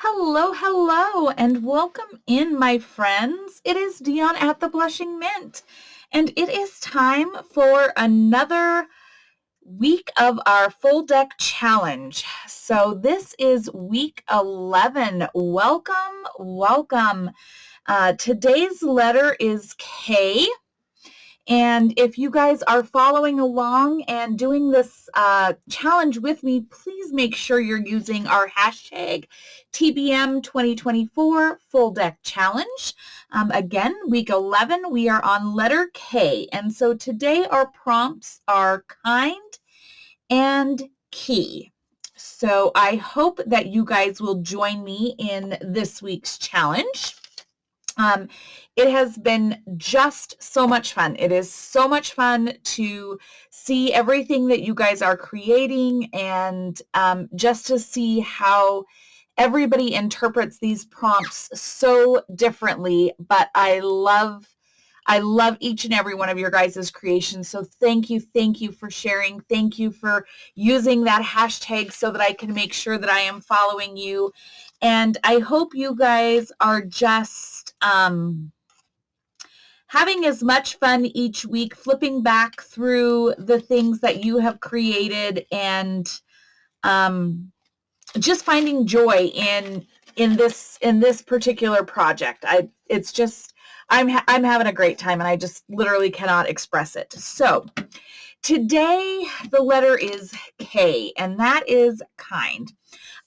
Hello, hello, and welcome in, my friends. It is Dion at the Blushing Mint, and it is time for another week of our full deck challenge. So this is week 11. Welcome, welcome. Today's letter is K. And if you guys are following along and doing this challenge with me, please make sure you're using our hashtag TBM 2024 Full Deck Challenge. Again, week 11, we are on letter K. And so today our prompts are kind and key. So I hope that you guys will join me in this week's challenge. It has been just so much fun. It is so much fun to see everything that you guys are creating and just to see how everybody interprets these prompts so differently, but I love each and every one of your guys' creations. So thank you for sharing. Thank you for using that hashtag so that I can make sure that I am following you. And I hope you guys are just having as much fun each week, flipping back through the things that you have created and just finding joy in this particular project. I'm having a great time, and I just literally cannot express it. So today the letter is K, and that is kind.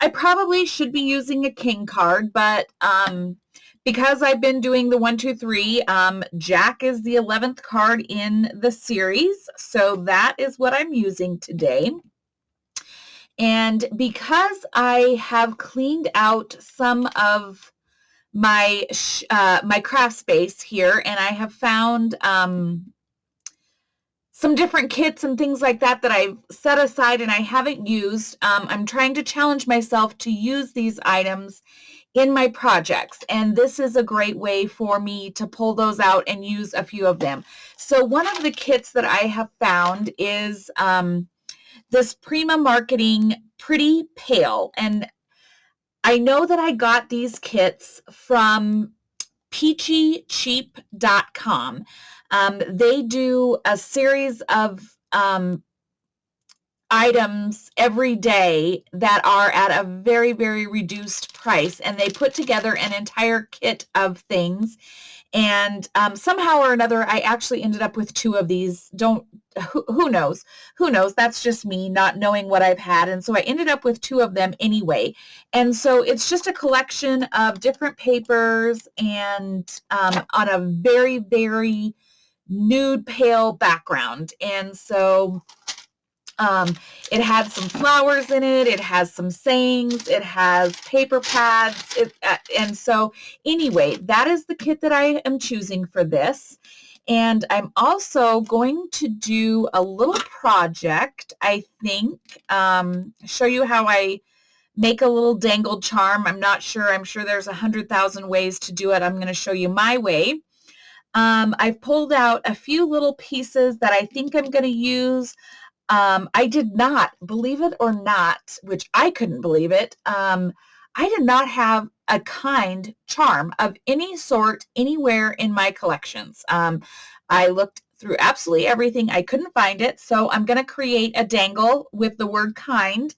I probably should be using a king card, but because I've been doing the 1, 2, 3, Jack is the 11th card in the series, so that is what I'm using today. And because I have cleaned out some of my craft space here, and I have found some different kits and things like that that I've set aside and I haven't used, I'm trying to challenge myself to use these items in my projects, and this is a great way for me to pull those out and use a few of them. So one of the kits that I have found is this Prima Marketing Pretty Pale, and I know that I got these kits from peachycheap.com. They do a series of items every day that are at a very, very reduced price, and they put together an entire kit of things. And somehow or another, I actually ended up with 2 of these. Who knows? Who knows? That's just me not knowing what I've had. And so I ended up with 2 of them anyway. And so it's just a collection of different papers and on a very, very nude pale background. And so it had some flowers in it. It has some sayings. It has paper pads. And so anyway, that is the kit that I am choosing for this. And I'm also going to do a little project, I think, show you how I make a little dangled charm. I'm not sure. I'm sure there's 100,000 ways to do it. I'm going to show you my way. I've pulled out a few little pieces that I think I'm going to use. I did not, believe it or not, which I couldn't believe it, I did not have a kind charm of any sort anywhere in my collections. I looked through absolutely everything. I couldn't find it, so I'm going to create a dangle with the word kind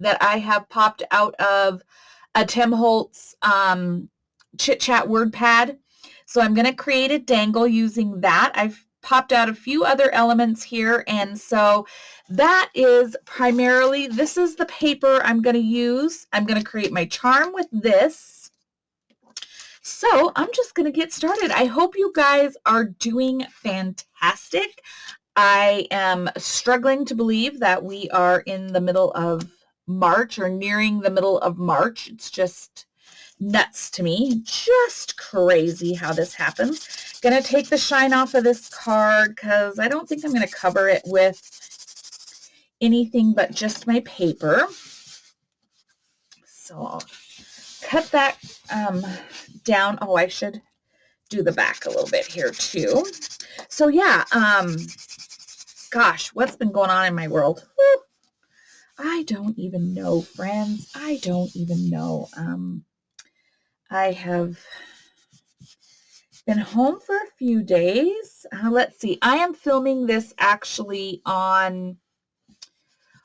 that I have popped out of a Tim Holtz Chit Chat word pad. So I'm going to create a dangle using that. I've popped out a few other elements here, and so that is primarily, this is the paper I'm going to use. I'm going to create my charm with this. So I'm just going to get started. I hope you guys are doing fantastic. I am struggling to believe that we are in the middle of March or nearing the middle of March. It's just nuts to me. Just crazy how this happens. Gonna take the shine off of this card because I don't think I'm going to cover it with anything but just my paper. So I'll cut that down. Oh, I should do the back a little bit here too. So yeah, gosh, what's been going on in my world? Whew. I don't even know, friends. I don't even know. I have been home for a few days. Let's see. I am filming this actually on,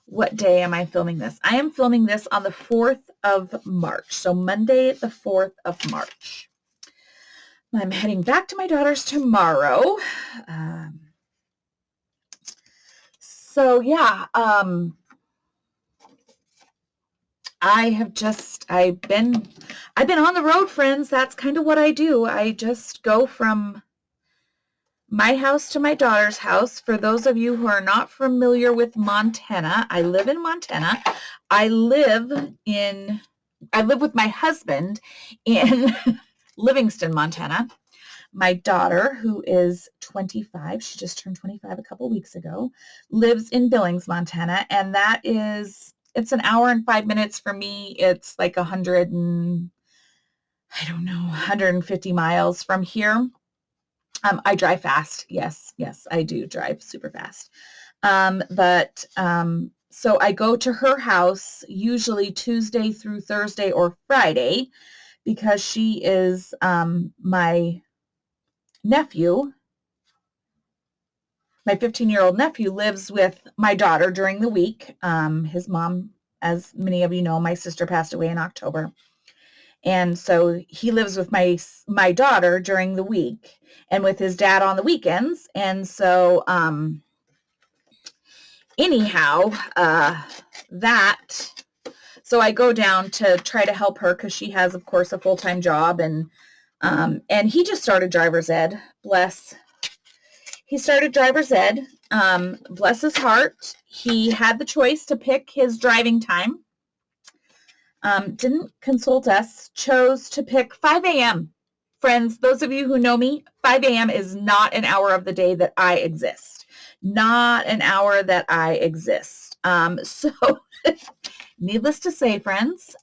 what day am I filming this? I am filming this on the 4th of March. So Monday, the 4th of March. I'm heading back to my daughter's tomorrow. So yeah, I've been on the road, friends. That's kind of what I do. I just go from my house to my daughter's house. For those of you who are not familiar with Montana, I live in Montana. I live with my husband in Livingston, Montana. My daughter, who is 25, she just turned 25 a couple weeks ago, lives in Billings, Montana, and it's an hour and 5 minutes for me. It's like 150 miles from here. I drive fast. Yes, I do drive super fast. So I go to her house usually Tuesday through Thursday or Friday because she is my nephew. My 15-year-old nephew lives with my daughter during the week. His mom, as many of you know, my sister passed away in October. And so he lives with my daughter during the week and with his dad on the weekends. And so so I go down to try to help her because she has, of course, a full-time job. And he just started driver's ed. He started driver's ed. Bless his heart. He had the choice to pick his driving time. Didn't consult us, chose to pick 5 a.m. Friends, those of you who know me, 5 a.m. is not an hour of the day that I exist. Not an hour that I exist. So needless to say, friends,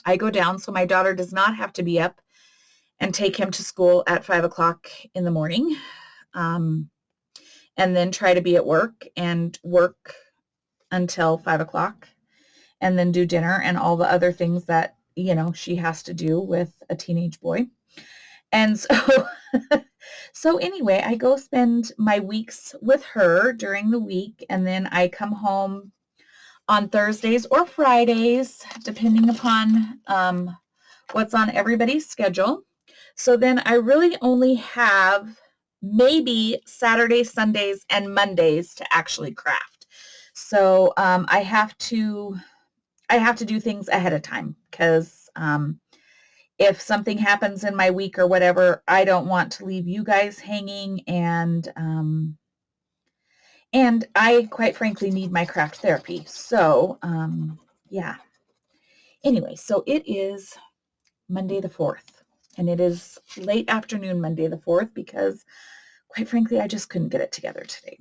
I go down so my daughter does not have to be up and take him to school at 5 o'clock in the morning. And then try to be at work and work until 5 o'clock. And then do dinner and all the other things that, she has to do with a teenage boy. And so anyway, I go spend my weeks with her during the week, and then I come home on Thursdays or Fridays, depending upon what's on everybody's schedule. So then I really only have maybe Saturdays, Sundays, and Mondays to actually craft. So I have to do things ahead of time because if something happens in my week or whatever, I don't want to leave you guys hanging, and I quite frankly need my craft therapy. So yeah. Anyway, so it is Monday the 4th, and it is late afternoon Monday the 4th because quite frankly, I just couldn't get it together today.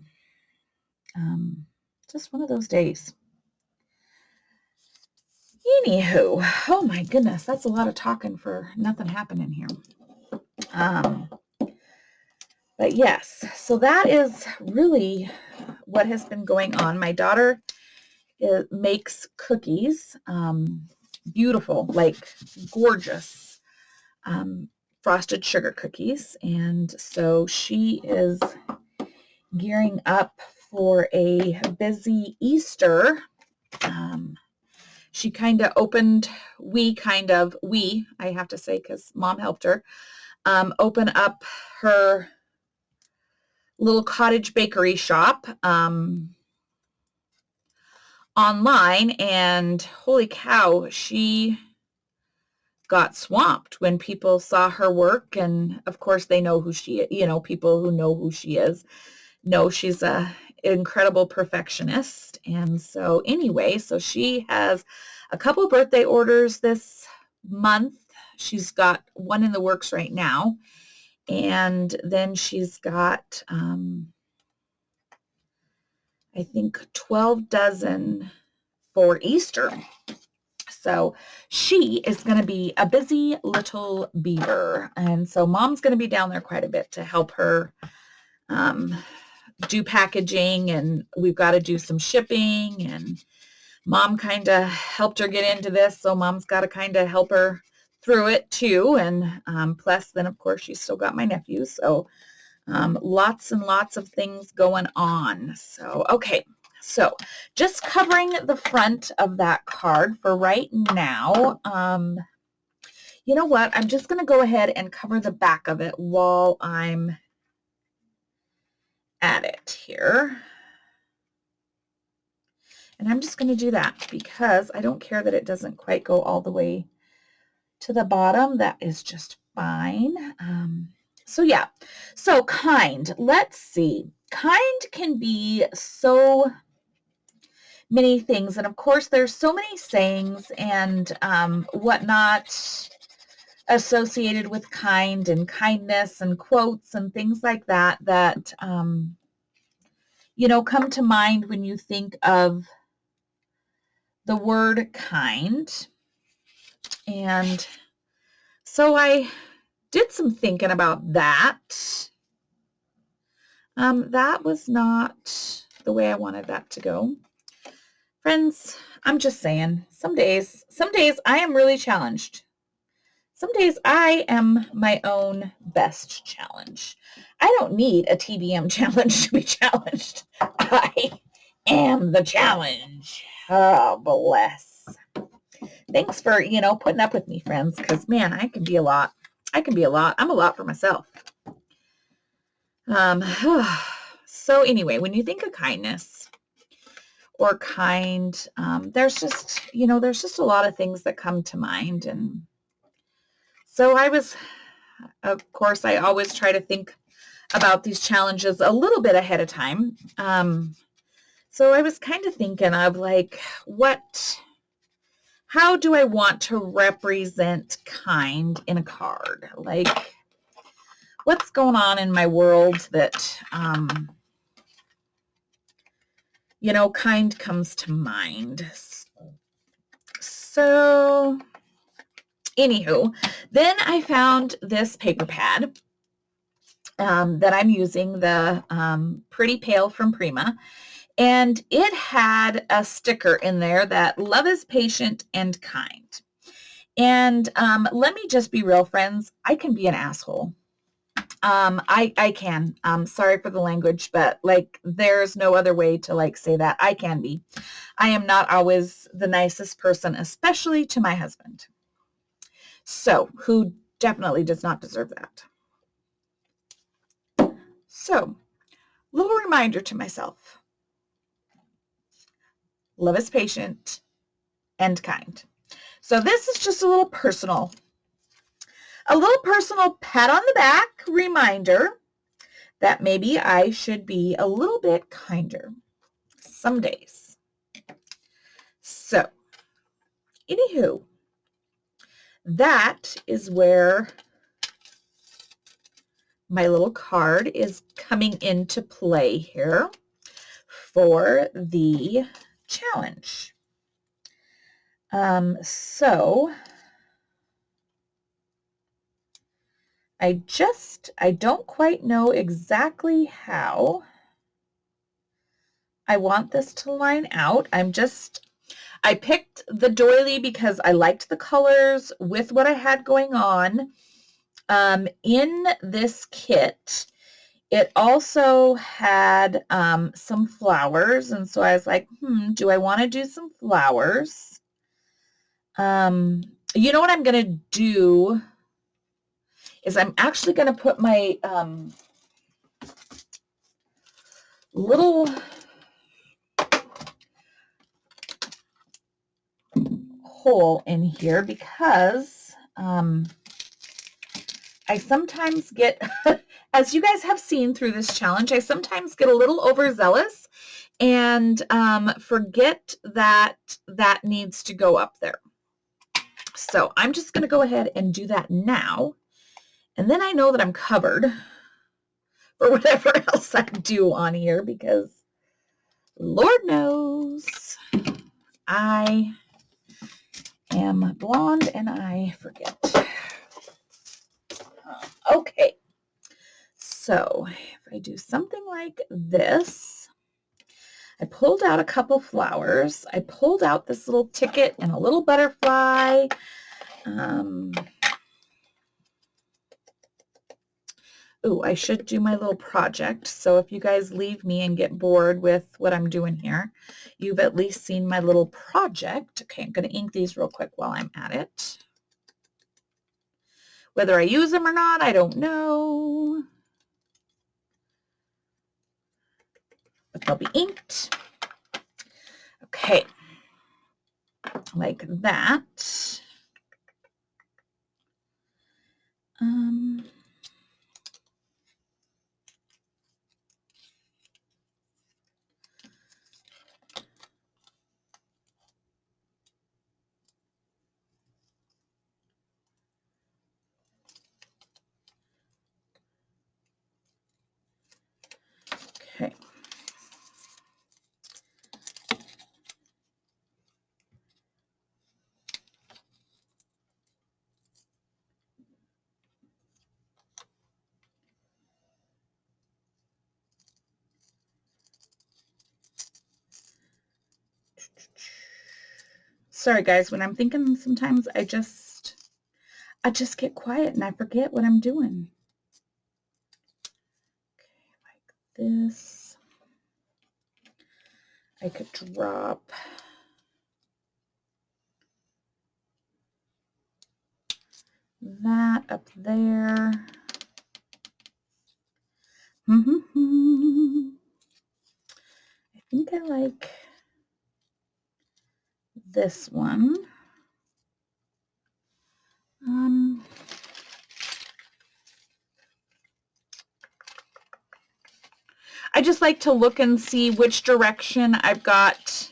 Just one of those days. Anywho, oh my goodness, that's a lot of talking for nothing happening here. But yes, so that is really what has been going on. My daughter makes cookies, beautiful, like gorgeous frosted sugar cookies. And so she is gearing up for a busy Easter. She kind of opened, I have to say, because Mom helped her, open up her little cottage bakery shop online, and holy cow, she got swamped when people saw her work. And of course they know who she is, people who know who she is know she's a incredible perfectionist. And so anyway, so she has a couple birthday orders this month. She's got one in the works right now. And then she's got, I think 12 dozen for Easter. So she is going to be a busy little beaver. And so Mom's going to be down there quite a bit to help her do packaging, and we've got to do some shipping, and Mom kind of helped her get into this, so Mom's got to kind of help her through it too, and plus then of course she's still got my nephew, so lots and lots of things going on. So okay, so just covering the front of that card for right now. You know what, I'm just going to go ahead and cover the back of it while I'm at it here. And I'm just going to do that because I don't care that it doesn't quite go all the way to the bottom. That is just fine. So yeah, so kind. Let's see. Kind can be so many things. And of course, there's so many sayings and whatnot associated with kind and kindness and quotes and things like that that, you know, come to mind when you think of the word kind. And so I did some thinking about that. That was not the way I wanted that to go. Friends, I'm just saying, some days I am really challenged. Some days I am my own best challenge. I don't need a TBM challenge to be challenged. I am the challenge. Oh, bless. Thanks for, you know, putting up with me, friends, because, man, I can be a lot. I'm a lot for myself. So anyway, when you think of kindness or kind, there's just, you know, there's just a lot of things that come to mind. And so of course, I always try to think about these challenges a little bit ahead of time. So I was kind of thinking of like, how do I want to represent kind in a card? Like, what's going on in my world that, you know, kind comes to mind. So anywho, then I found this paper pad that I'm using, the Pretty Pale from Prima. And it had a sticker in there that love is patient and kind. And let me just be real, friends. I can be an asshole. I can. Sorry for the language, but like there's no other way to like say that. I can be. I am not always the nicest person, especially to my husband. So, who definitely does not deserve that. So, little reminder to myself. Love is patient and kind. So this is just a little personal pat on the back reminder that maybe I should be a little bit kinder some days. So, anywho, that is where my little card is coming into play here for the challenge. So I don't quite know exactly how I want this to line out. I picked the doily because I liked the colors with what I had going on. In this kit, it also had some flowers, and so I was like, do I want to do some flowers? You know what I'm going to do is I'm actually going to put my little hole in here because I sometimes get, as you guys have seen through this challenge, I sometimes get a little overzealous and forget that that needs to go up there. So I'm just going to go ahead and do that now. And then I know that I'm covered for whatever else I do on here because Lord knows I am blonde and I forget. Okay, so if I do something like this, I pulled out a couple flowers. I pulled out this little ticket and a little butterfly. Oh, I should do my little project. So if you guys leave me and get bored with what I'm doing here, you've at least seen my little project. Okay, I'm going to ink these real quick while I'm at it. Whether I use them or not, I don't know. But they'll be inked. Okay, like that. Okay. Sorry guys, when I'm thinking sometimes I just get quiet and I forget what I'm doing. Okay, like this. I could drop that up there. I think I like this one. I just like to look and see which direction I've got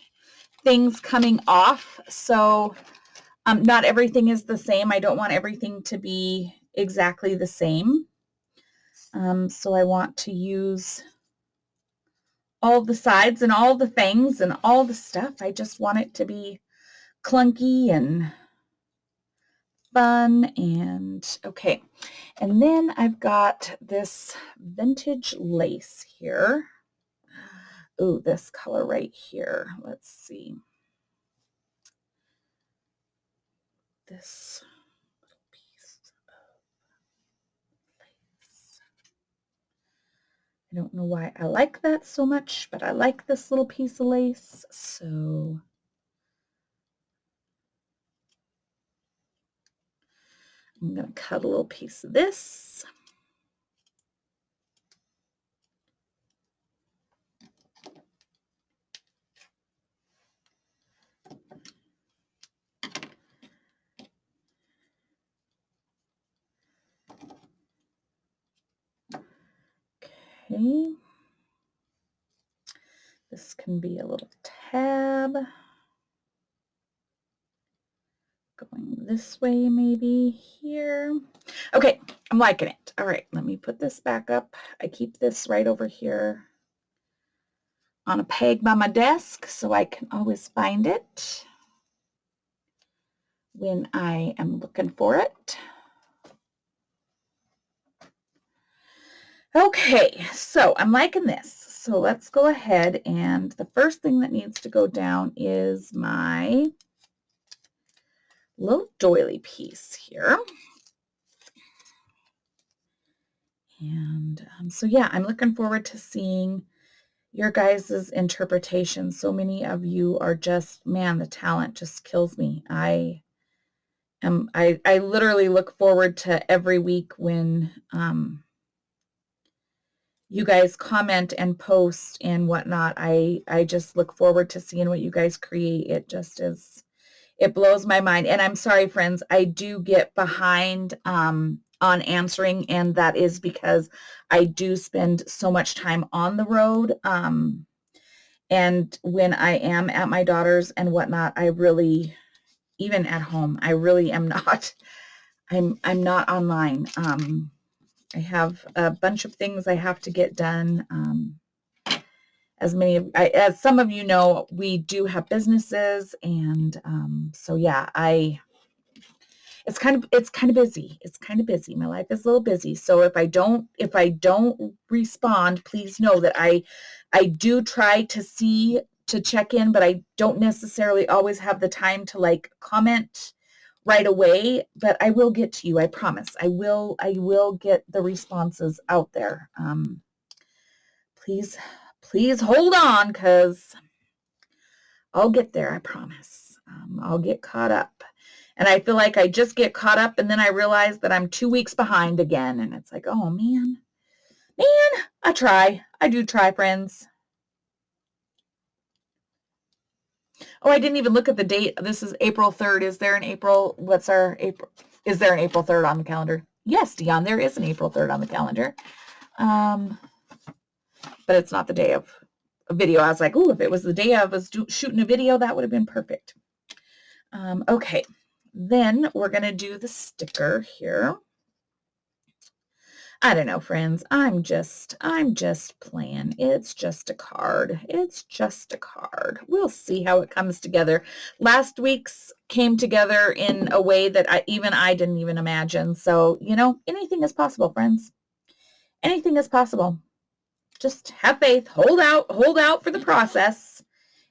things coming off. So not everything is the same. I don't want everything to be exactly the same. So I want to use all the sides and all the things and all the stuff. I just want it to be clunky and fun. And okay, and then I've got this vintage lace here. Oh, this color right here. Let's see. This little piece of lace. I don't know why I like that so much, but I like this little piece of lace. So I'm going to cut a little piece of this. Okay. This can be a little tab. Going this way, maybe here. Okay, I'm liking it. All right, let me put this back up. I keep this right over here on a peg by my desk so I can always find it when I am looking for it. Okay, so I'm liking this. So let's go ahead, and the first thing that needs to go down is my little doily piece here. And so yeah, I'm looking forward to seeing your guys' interpretation. So many of you are just, man, the talent just kills me. I literally look forward to every week when you guys comment and post and whatnot. I just look forward to seeing what you guys create. It just is, it blows my mind. And I'm sorry, friends, I do get behind on answering, and that is because I do spend so much time on the road. And when I am at my daughter's and whatnot, I really, even at home, I really am not, I'm not online. I have a bunch of things I have to get done. As some of you know, we do have businesses, and so yeah, it's kind of busy. It's kind of busy. My life is a little busy. So if I don't respond, please know that I do try to check in, but I don't necessarily always have the time to like comment right away, but I will get to you. I promise. I will get the responses out there. Please hold on, because I'll get there. I promise. I'll get caught up. And I feel like I just get caught up and then I realize that I'm 2 weeks behind again. And it's like, oh man, I try. I do try, friends. Oh, I didn't even look at the date. This is April 3rd. Is there an April? What's our April? Is there an April 3rd on the calendar? Yes, Dion, there is an April 3rd on the calendar. But it's not the day of a video. I was like, oh, if it was the day I was shooting a video, that would have been perfect. Okay, then we're going to do the sticker here. I don't know, friends. I'm just playing. It's just a card. It's just a card. We'll see how it comes together. Last week's came together in a way that I didn't even imagine. So, you know, anything is possible, friends. Anything is possible. Just have faith. Hold out for the process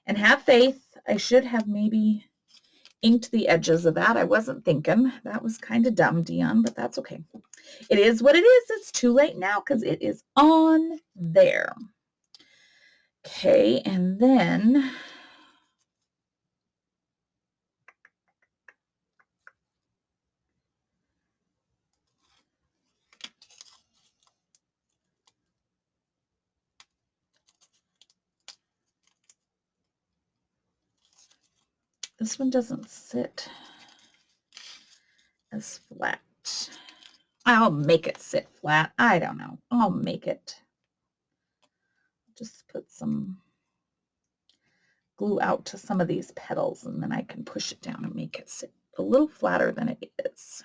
and have faith. I should have maybe inked the edges of that. I wasn't thinking. That was kind of dumb, Dion, but that's okay. It is what it is. It's too late now because it is on there. Okay, and then this one doesn't sit as flat. I'll make it sit flat. I don't know. I'll make it. Just put some glue out to some of these petals and then I can push it down and make it sit a little flatter than it is.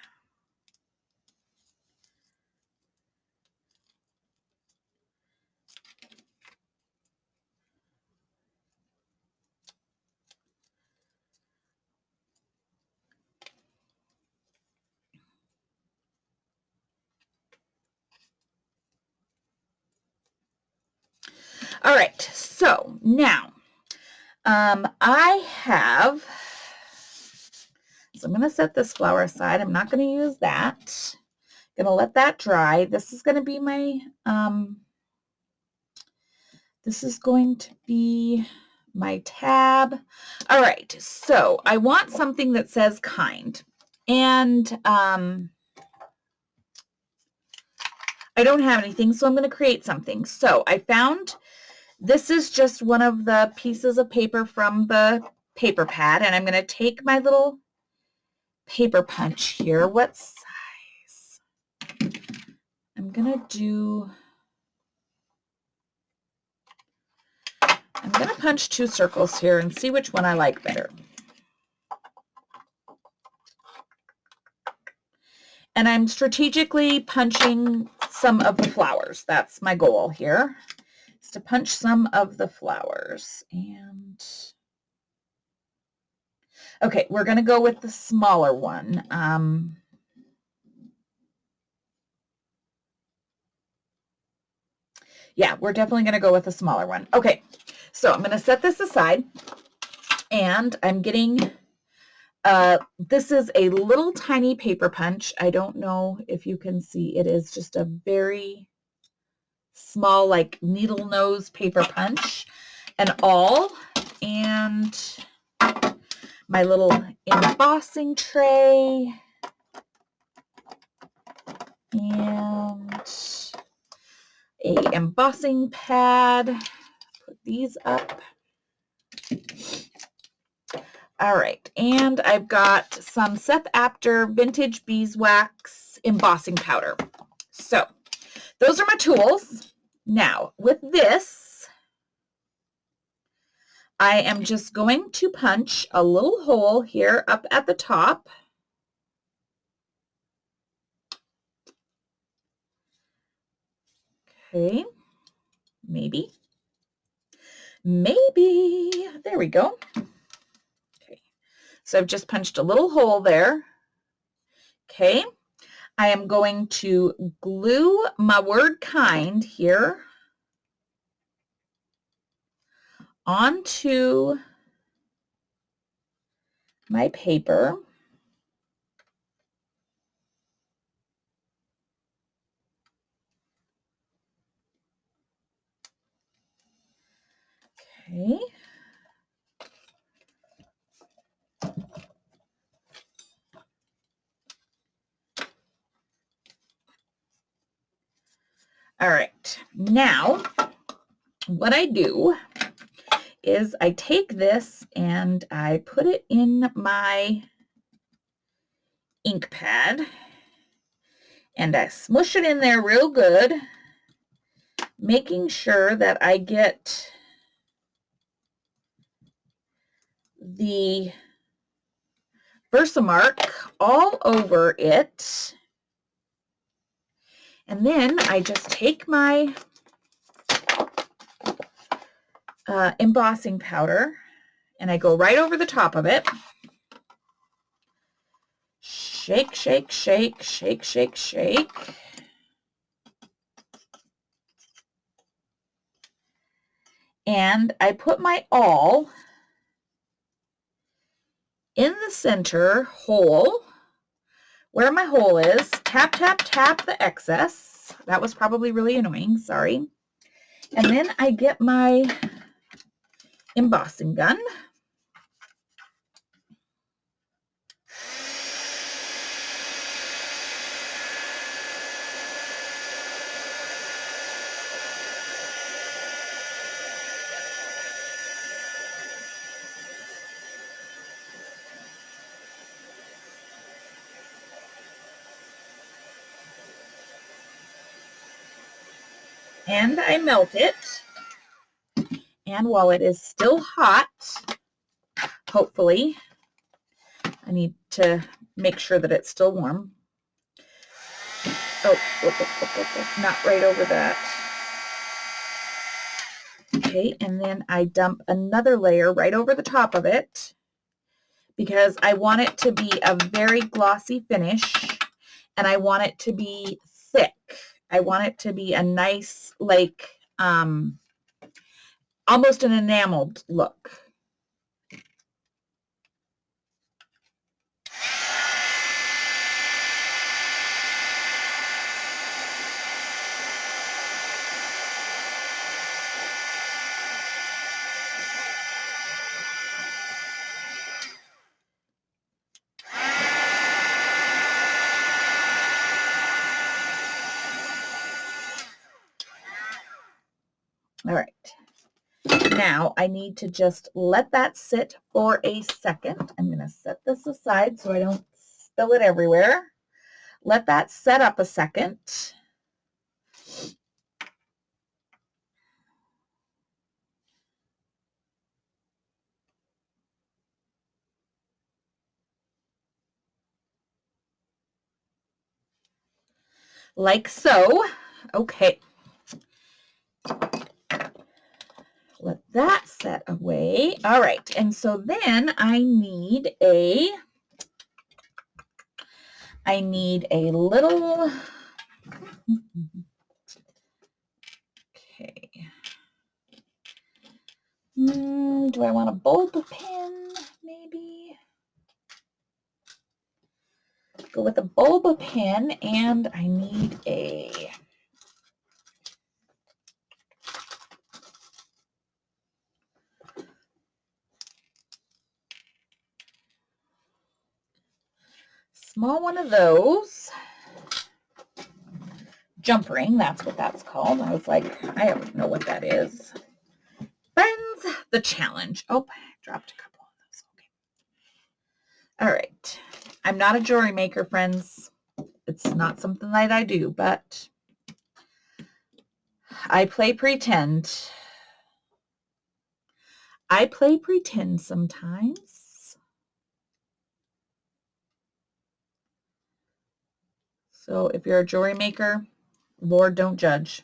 All right, so now I have, so I'm going to set this flower aside. I'm not going to use that. I'm going to let that dry. This is going to be my, tab. All right, so I want something that says kind. And I don't have anything, so I'm going to create something. So I found, this is just one of the pieces of paper from the paper pad, and I'm going to take my little paper punch here. What size? I'm going to punch 2 circles here and see which one I like better. And I'm strategically punching some of the flowers. That's my goal here, is to punch some of the flowers. And okay, we're going to go with the smaller one. Yeah, we're definitely going to go with the smaller one. Okay, so I'm going to set this aside, and I'm getting, this is a little tiny paper punch. I don't know if you can see. It is just a very small, like needle nose paper punch and all. And my little embossing tray. And a embossing pad. Put these up. All right, and I've got some Seth Apter Vintage Beeswax embossing powder. So those are my tools. Now with this, I am just going to punch a little hole here up at the top. Okay, maybe. There we go. Okay, so I've just punched a little hole there. Okay, I am going to glue my word kind here onto my paper. Okay. All right, now what I do is I take this and I put it in my ink pad and I smush it in there real good, making sure that I get the Versamark all over it. And then I just take my embossing powder and I go right over the top of it. Shake, shake, shake, shake, shake, shake. And I put my awl in the center hole, where my hole is. Tap, tap, tap the excess. That was probably really annoying, sorry. And then I get my embossing gun. And I melt it. And while it is still hot, hopefully, I need to make sure that it's still warm. Oh, not right over that. Okay, and then I dump another layer right over the top of it because I want it to be a very glossy finish and I want it to be thick. I want it to be a nice, like, almost an enameled look. All right. Now I need to just let that sit for a second. I'm going to set this aside so I don't spill it everywhere. Let that set up a second. Like so. Okay. Let that set away. All right. And so then I need a little, okay. Do I want a bulb pen? Maybe. Go with a bulb pen, and I need a small one of those. Jump ring, that's what that's called. I was like, I don't know what that is. Friends, the challenge. Oh, I dropped a couple of those. Okay. All right. I'm not a jewelry maker, friends. It's not something that I do, but I play pretend. I play pretend sometimes. So if you're a jewelry maker, Lord, don't judge.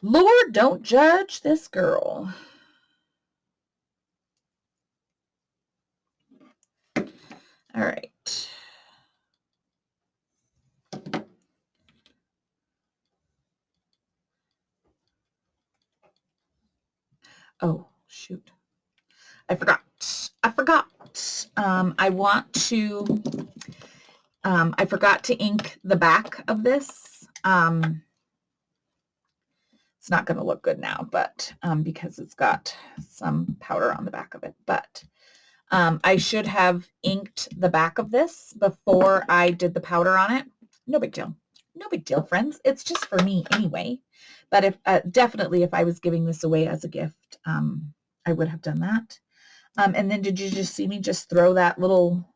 Lord, don't judge this girl. All right. Oh, shoot. I forgot. I forgot to ink the back of this. It's not going to look good now, but because it's got some powder on the back of it. But I should have inked the back of this before I did the powder on it. No big deal. No big deal, friends. It's just for me anyway. But if definitely if I was giving this away as a gift, I would have done that. And then did you just see me just throw that little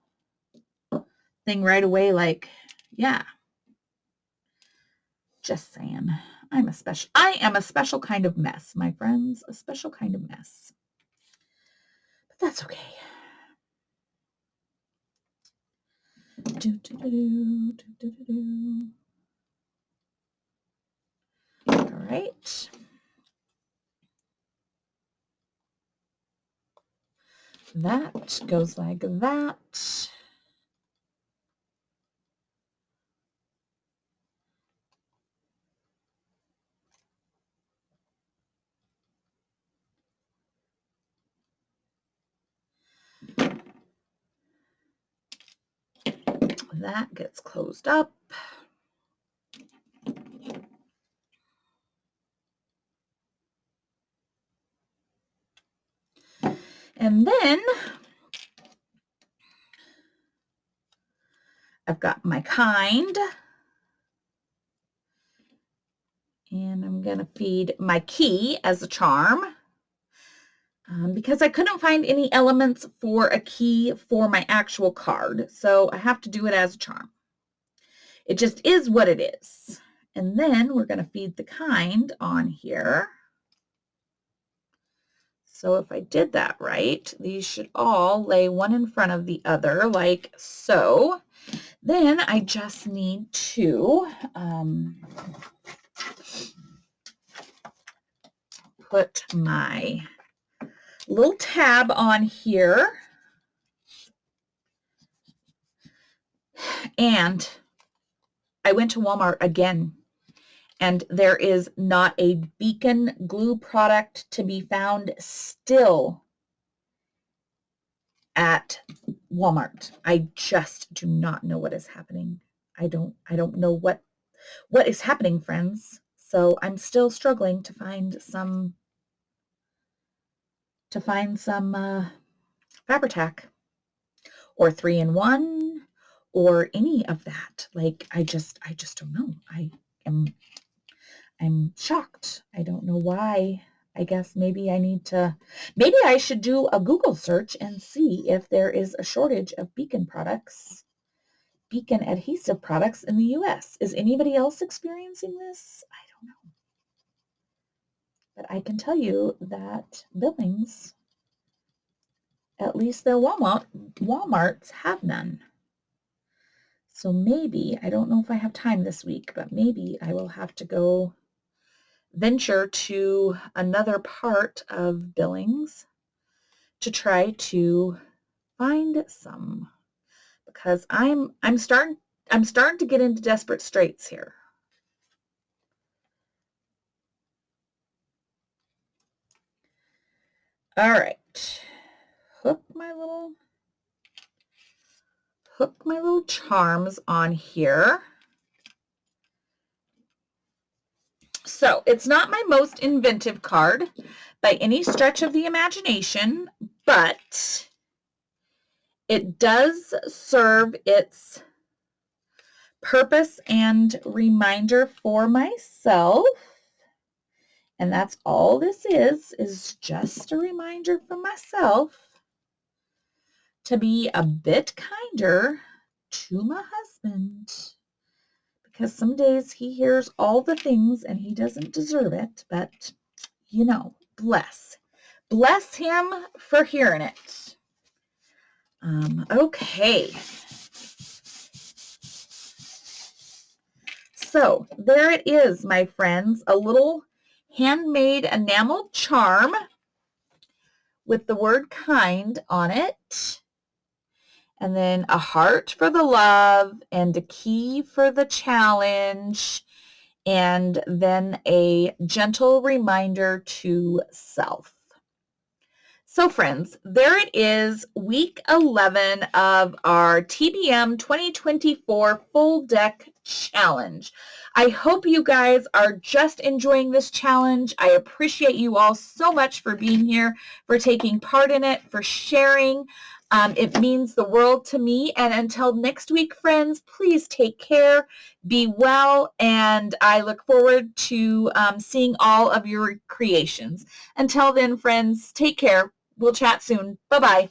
thing right away? Like, yeah. Just saying. I am a special kind of mess, my friends. A special kind of mess. But that's okay. All right. That goes like that. That gets closed up. And then I've got my kind. And I'm going to feed my key as a charm. Because I couldn't find any elements for a key for my actual card. So I have to do it as a charm. It just is what it is. And then we're going to feed the kind on here. So if I did that right, these should all lay one in front of the other like so. Then I just need to put my little tab on here. And I went to Walmart again, and there is not a Beacon glue product to be found still at Walmart. I just do not know what is happening. I don't know what is happening, friends. So I'm still struggling to find some Fabri-Tac or 3-in-1 or any of that. Like I just don't know. I'm shocked. I don't know why. I guess maybe I should do a Google search and see if there is a shortage of Beacon products, Beacon adhesive products in the US. Is anybody else experiencing this? I don't know. But I can tell you that Billings, at least their Walmarts have none. So maybe, I don't know if I have time this week, but maybe I will have to go venture to another part of Billings to try to find some, because I'm starting to get into desperate straits here. All right, hook my little charms on here. So it's not my most inventive card by any stretch of the imagination, but it does serve its purpose and reminder for myself. And that's all this is just a reminder for myself to be a bit kinder to my husband. Because some days he hears all the things and he doesn't deserve it, but you know, bless him for hearing it. Okay. So there it is, my friends, a little handmade enamel charm with the word kind on it. And then a heart for the love and a key for the challenge, and then a gentle reminder to self. So friends, there it is, week 11 of our TBM 2024 Full Deck Challenge. I hope you guys are just enjoying this challenge. I appreciate you all so much for being here, for taking part in it, for sharing. It means the world to me. And until next week, friends, please take care, be well, and I look forward to seeing all of your creations. Until then, friends, take care. We'll chat soon. Bye-bye.